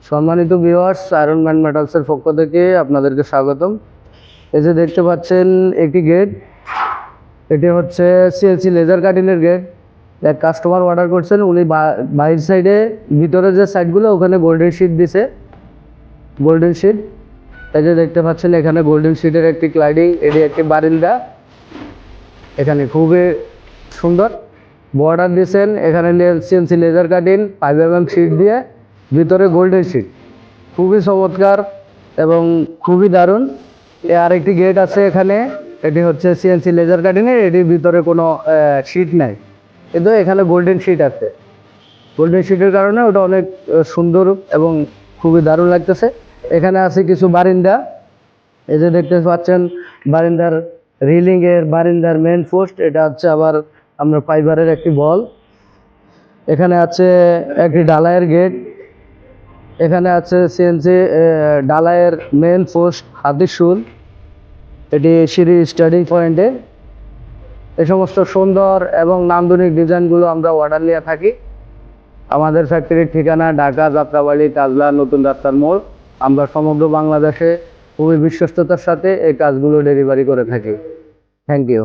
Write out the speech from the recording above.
সম্মানিত viewers, iron man মেটালসের পক্ষ থেকে আপনাদেরকে স্বাগতম। এই যে দেখতে পাচ্ছেন একটি গেট, এটি হচ্ছে সিএনসি লেজার কাটিংয়ের গেট। এক কাস্টমার অর্ডার করছেন, উনি বাইরের সাইডে ভিতরে যে সাইডগুলো ওখানে গোল্ডেন শিট দিছে, গোল্ডেন শিট। এই যে দেখতে পাচ্ছেন এখানে গোল্ডেন শিটের একটি ক্লাইডিং, এটি একটি বারিন্দা, এখানে খুবই সুন্দর বর্ডার দিয়েছেন। এখানে CNC laser cutting 5mm sheet দিয়ে ভিতরে গোল্ডেন শিট, খুবই চমৎকার এবং খুবই দারুণ। আরেকটি গেট আছে এখানে, এটি হচ্ছে সিএনসি লেজার কাটিংয়ের, এটির ভিতরে কোনো শিট নাই, কিন্তু এখানে গোল্ডেন শিট আছে। গোল্ডেন শিটের কারণে ওটা অনেক সুন্দর এবং খুবই দারুণ লাগতেছে। এখানে আছে কিছু বারিন্দা, এই যে দেখতে পাচ্ছেন বারিন্দার রিলিংয়ের, বারিন্দার মেন পোস্ট, এটা হচ্ছে আবার আমরা ফাইবারের একটি বল। এখানে আছে একটি ডালাইয়ের গেট, এখানে আছে সিএনসি ডালাইয়ের মেন পোস্ট, হাতির শুল, এটি সিঁড়ির স্টার্টিং পয়েন্টে। এই সমস্ত সুন্দর এবং নান্দনিক ডিজাইনগুলো আমরা অর্ডার নিয়ে থাকি। আমাদের ফ্যাক্টরির ঠিকানা ঢাকা যাত্রাবাড়ি কাজলা নতুন রাস্তার মোড়। আমরা সমগ্র বাংলাদেশে খুবই বিশ্বস্ততার সাথে এই কাজগুলো ডেলিভারি করে থাকি। Thank you.